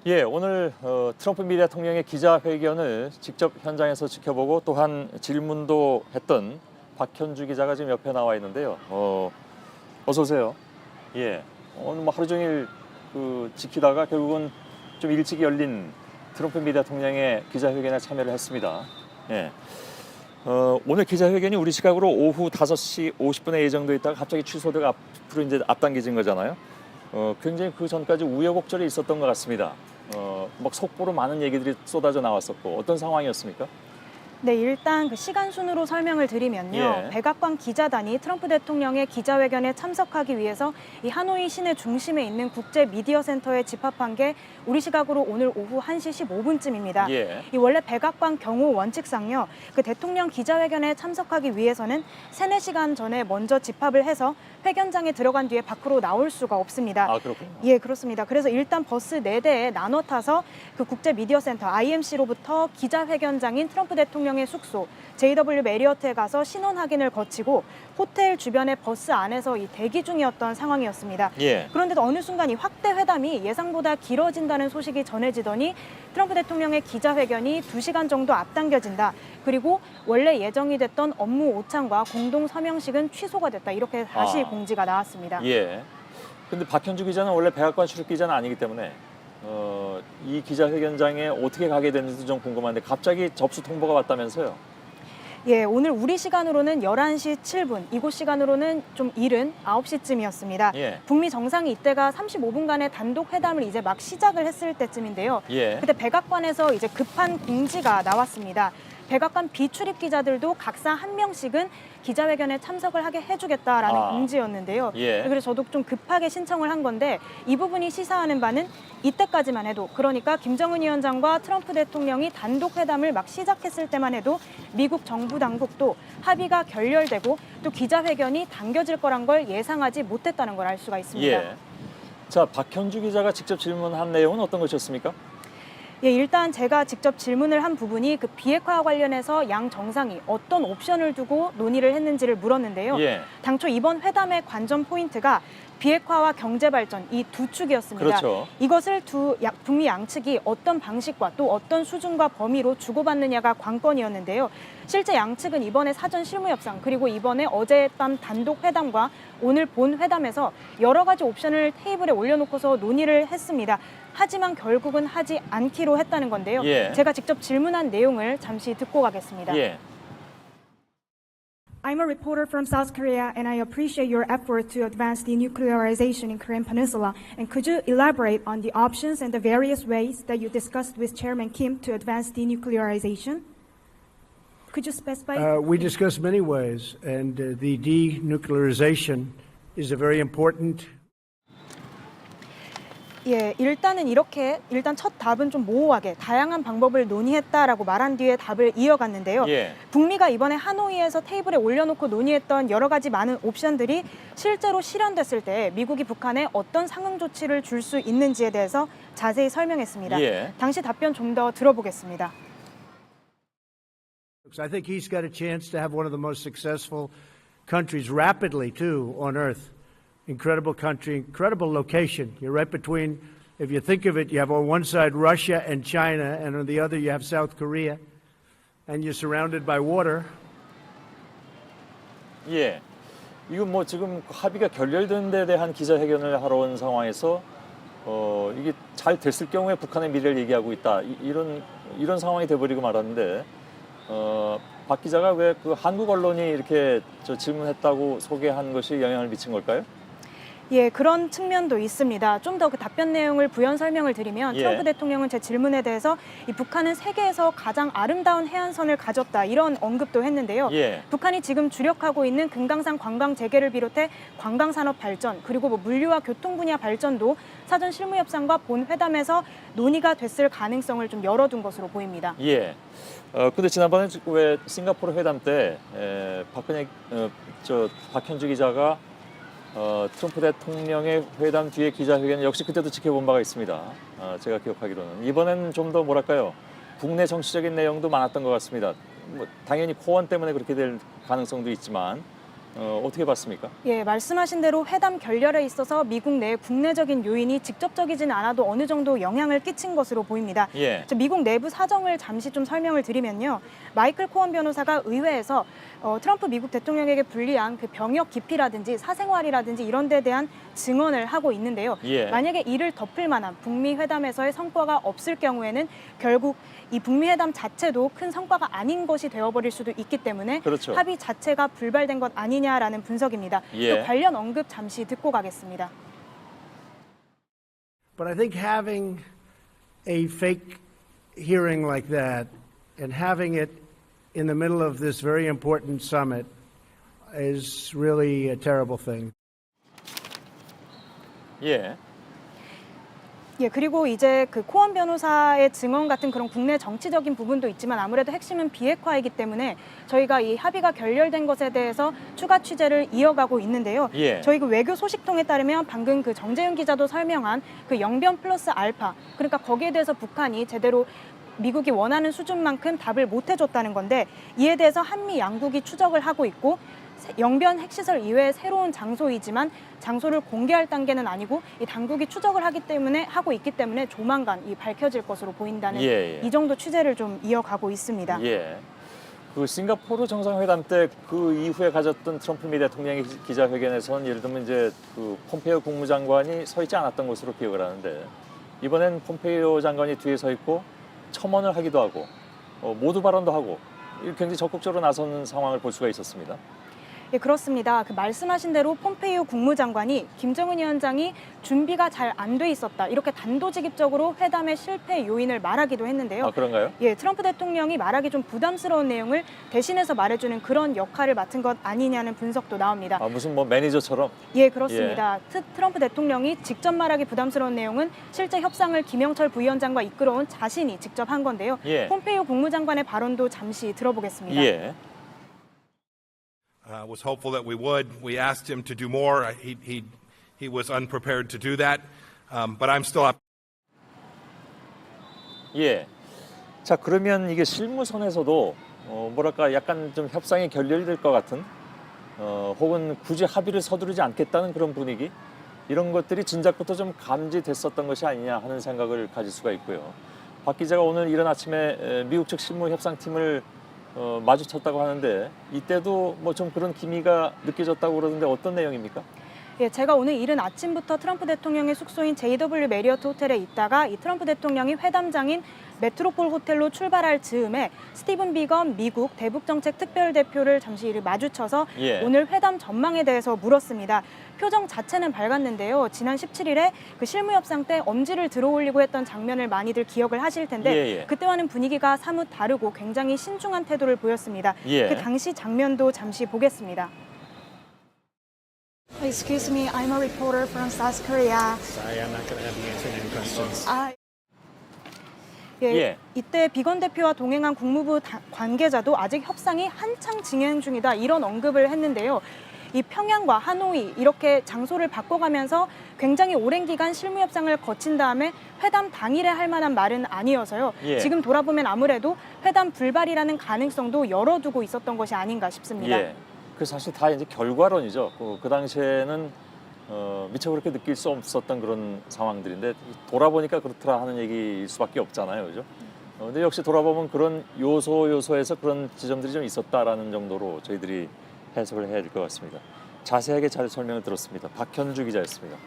예, 오늘 트럼프 미 대통령의 기자회견을 직접 현장에서 지켜보고 또한 질문도 했던 박현주 기자가 지금 옆에 나와 있는데요. 어서 오세요. 예, 오늘 뭐 하루 종일 지키다가 결국은 좀 일찍 열린 트럼프 미 대통령의 기자회견에 참여를 했습니다. 예, 오늘 기자회견이 우리 시각으로 오후 5시 50분에 예정돼 있다가 갑자기 취소되고 앞으로 이제 앞당겨진 거잖아요. 굉장히 그 전까지 우여곡절이 있었던 것 같습니다. 막 속보로 많은 얘기들이 쏟아져 나왔었고 어떤 상황이었습니까? 네, 일단 그 시간 순으로 설명을 드리면요. 예. 백악관 기자단이 트럼프 대통령의 기자회견에 참석하기 위해서 이 하노이 시내 중심에 있는 국제 미디어 센터에 집합한 게 우리 시각으로 오늘 오후 1시 15분쯤입니다. 예. 이 원래 백악관 경호 원칙상요. 그 대통령 기자회견에 참석하기 위해서는 3-4시간 전에 먼저 집합을 해서 회견장에 들어간 뒤에 밖으로 나올 수가 없습니다. 아, 그렇군요. 예, 그렇습니다. 그래서 일단 버스 4대에 나눠 타서 그 국제 미디어 센터 IMC로부터 기자회견장인 트럼프 대통령의 숙소 JW 메리어트에 가서 신원 확인을 거치고 호텔 주변의 버스 안에서 이 대기 중이었던 상황이었습니다. 예. 그런데도 어느 순간 이 확대 회담이 예상보다 길어진다는 소식이 전해지더니 트럼프 대통령의 기자회견이 2시간 정도 앞당겨진다. 그리고 원래 예정이 됐던 업무 오찬과 공동 서명식은 취소가 됐다. 이렇게 다시 공지가 나왔습니다. 예. 근데 박현주 기자는 원래 백악관 출입 기자는 아니기 때문에 이 기자회견장에 어떻게 가게 됐는지 좀 궁금한데 갑자기 접수 통보가 왔다면서요? 예, 오늘 우리 시간으로는 11시 7분, 이곳 시간으로는 좀 이른 9시쯤이었습니다. 예. 북미 정상이 이때가 35분간의 단독 회담을 이제 막 시작을 했을 때쯤인데요. 예. 그때 백악관에서 이제 급한 공지가 나왔습니다. 백악관 비출입 기자들도 각사 1명씩은 기자회견에 참석을 하게 해주겠다라는 공지였는데요. 예. 그래서 저도 좀 급하게 신청을 한 건데 이 부분이 시사하는 바는 이때까지만 해도 그러니까 김정은 위원장과 트럼프 대통령이 단독 회담을 막 시작했을 때만 해도 미국 정부 당국도 합의가 결렬되고 또 기자회견이 당겨질 거란 걸 예상하지 못했다는 걸 알 수가 있습니다. 예. 자, 박현주 기자가 직접 질문한 내용은 어떤 것이었습니까? 예, 일단 제가 직접 질문을 한 부분이 그 비핵화 관련해서 양 정상이 어떤 옵션을 두고 논의를 했는지를 물었는데요. 예. 당초 이번 회담의 관전 포인트가 비핵화와 경제 발전 이 두 축이었습니다. 그렇죠. 이것을 북미 양측이 어떤 방식과 또 어떤 수준과 범위로 주고받느냐가 관건이었는데요. 실제 양측은 이번에 사전 실무 협상 그리고 이번에 어젯밤 단독 회담과 오늘 본 회담에서 여러 가지 옵션을 테이블에 올려놓고서 논의를 했습니다. 하지만 결국은 하지 않기로 했다는 건데요. 예. 제가 직접 질문한 내용을 잠시 듣고 가겠습니다. 예. I'm a reporter from South Korea and I appreciate your effort to advance denuclearization in Korean Peninsula. And could you elaborate on the options and the various ways that you discussed with Chairman Kim to advance denuclearization? Could you specify? We discussed many ways, and the denuclearization is a very important. 예, 일단 첫 답은 좀 모호하게 다양한 방법을 논의했다라고 말한 뒤에 답을 이어갔는데요. 예. 북미가 이번에 하노이에서 테이블에 올려놓고 논의했던 여러 가지 많은 옵션들이 실제로 실현됐을 때 미국이 북한에 어떤 상응 조치를 줄 수 있는지에 대해서 자세히 설명했습니다. 예. 당시 답변 좀 더 들어보겠습니다. I think he's got a chance to have one of the most successful countries rapidly, too, on Earth. Incredible country, incredible location. You're right between, if you think of it, you have on one side Russia and China, and on the other you have South Korea, and you're surrounded by water. 예. 이건 뭐 지금 합의가 결렬된 데 대한 기자회견을 하러 온 상황에서 이게 잘 됐을 경우에 북한의 미래를 얘기하고 있다. 이런 상황이 돼버리고 말았는데 박 기자가 왜 그 한국 언론이 이렇게 질문했다고 소개한 것이 영향을 미친 걸까요? 예, 그런 측면도 있습니다. 좀 더 그 답변 내용을 부연 설명을 드리면 예. 트럼프 대통령은 제 질문에 대해서 이 북한은 세계에서 가장 아름다운 해안선을 가졌다 이런 언급도 했는데요. 예. 북한이 지금 주력하고 있는 금강산 관광 재개를 비롯해 관광산업 발전 그리고 뭐 물류와 교통 분야 발전도 사전 실무 협상과 본 회담에서 논의가 됐을 가능성을 좀 열어둔 것으로 보입니다. 예. 근데 지난번에 왜 싱가포르 회담 때 박현주 기자가 트럼프 대통령의 회담 뒤에 기자회견 역시 그때도 지켜본 바가 있습니다. 제가 기억하기로는 이번엔 좀 더 뭐랄까요 국내 정치적인 내용도 많았던 것 같습니다. 뭐 당연히 코원 때문에 그렇게 될 가능성도 있지만 어떻게 봤습니까? 예, 말씀하신 대로 회담 결렬에 있어서 미국 내 국내적인 요인이 직접적이지는 않아도 어느 정도 영향을 끼친 것으로 보입니다. 예. 미국 내부 사정을 잠시 좀 설명을 드리면요. 마이클 코언 변호사가 의회에서 트럼프 미국 대통령에게 불리한 그 병역 기피라든지 사생활이라든지 이런 데 대한 증언을 하고 있는데요. 예. 만약에 이를 덮을 만한 북미 회담에서의 성과가 없을 경우에는 결국 이 북미 회담 자체도 큰 성과가 아닌 것이 되어버릴 수도 있기 때문에 그렇죠. 합의 자체가 불발된 것 아니냐라는 분석입니다. 예. 또 관련 언급 잠시 듣고 가겠습니다. But I think having a fake hearing like that and having it in the middle of this very important summit is really a terrible thing. 예. 예, 그리고 이제 그 코언 변호사의 증언 같은 그런 국내 정치적인 부분도 있지만 아무래도 핵심은 비핵화이기 때문에 저희가 이 합의가 결렬된 것에 대해서 추가 취재를 이어가고 있는데요. 예. 저희 그 외교 소식통에 따르면 방금 그 정재윤 기자도 설명한 그 영변 플러스 알파, 그러니까 거기에 대해서 북한이 제대로 미국이 원하는 수준만큼 답을 못 해줬다는 건데 이에 대해서 한미 양국이 추적을 하고 있고 영변 핵시설 이외의 새로운 장소이지만 장소를 공개할 단계는 아니고 이 당국이 추적을 하고 있기 때문에 조만간 이 밝혀질 것으로 보인다는 예, 예. 이 정도 취재를 좀 이어가고 있습니다. 예. 그 싱가포르 정상회담 때 그 이후에 가졌던 트럼프 미 대통령의 기자회견에서는 예를 들면 이제 그 폼페이오 국무장관이 서 있지 않았던 것으로 기억을 하는데 이번엔 폼페이오 장관이 뒤에 서 있고 첨언을 하기도 하고 모두 발언도 하고 굉장히 적극적으로 나서는 상황을 볼 수가 있었습니다. 예, 그렇습니다. 그 말씀하신 대로 폼페이오 국무장관이 김정은 위원장이 준비가 잘 안 돼 있었다. 이렇게 단도직입적으로 회담의 실패 요인을 말하기도 했는데요. 아, 그런가요? 예, 트럼프 대통령이 말하기 좀 부담스러운 내용을 대신해서 말해주는 그런 역할을 맡은 것 아니냐는 분석도 나옵니다. 아, 무슨 뭐 매니저처럼? 예, 그렇습니다. 트럼프 대통령이 직접 말하기 부담스러운 내용은 실제 협상을 김영철 부위원장과 이끌어온 자신이 직접 한 건데요. 예. 폼페이오 국무장관의 발언도 잠시 들어보겠습니다. 예. Was hopeful that we would. We asked him to do more. He was unprepared to do that, but I'm still up. 예. 자, 그러면 이게 실무선에서도 뭐랄까 약간 좀 협상이 결렬될 것 같은 혹은 굳이 합의를 서두르지 않겠다는 그런 분위기 이런 것들이 진작부터 좀 감지됐었던 것이 아니냐 하는 생각을 가질 수가 있고요. 박 기자가 오늘 이른 아침에 미국 측 실무협상팀을 마주쳤다고 하는데 이때도 뭐 좀 그런 기미가 느껴졌다고 그러는데 어떤 내용입니까? 예, 제가 오늘 이른 아침부터 트럼프 대통령의 숙소인 JW 메리어트 호텔에 있다가 이 트럼프 대통령이 회담장인 메트로폴 호텔로 출발할 즈음에 스티븐 비건 미국 대북정책 특별대표를 잠시 마주쳐서 예. 오늘 회담 전망에 대해서 물었습니다. 표정 자체는 밝았는데요. 지난 17일에 그 실무협상 때 엄지를 들어올리고 했던 장면을 많이들 기억을 하실 텐데 예, 예. 그때와는 분위기가 사뭇 다르고 굉장히 신중한 태도를 보였습니다. 예. 그 당시 장면도 잠시 보겠습니다. Excuse me, I'm a reporter from South Korea. Sorry, I'm not going to have you answering any questions. 예, 예. 이때 비건 대표와 동행한 국무부 관계자도 아직 협상이 한창 진행 중이다 이런 언급을 했는데요. 이 평양과 하노이 이렇게 장소를 바꿔가면서 굉장히 오랜 기간 실무협상을 거친 다음에 회담 당일에 할 만한 말은 아니어서요. 예. 지금 돌아보면 아무래도 회담 불발이라는 가능성도 열어두고 있었던 것이 아닌가 싶습니다. 예. 그 사실 다 이제 결과론이죠. 그 당시에는 미처 그렇게 느낄 수 없었던 그런 상황들인데 돌아보니까 그렇더라 하는 얘기일 수밖에 없잖아요, 그죠? 근데 역시 돌아보면 그런 요소에서 그런 지점들이 좀 있었다라는 정도로 저희들이 해석을 해야 될 것 같습니다. 자세하게 잘 설명을 들었습니다. 박현주 기자였습니다.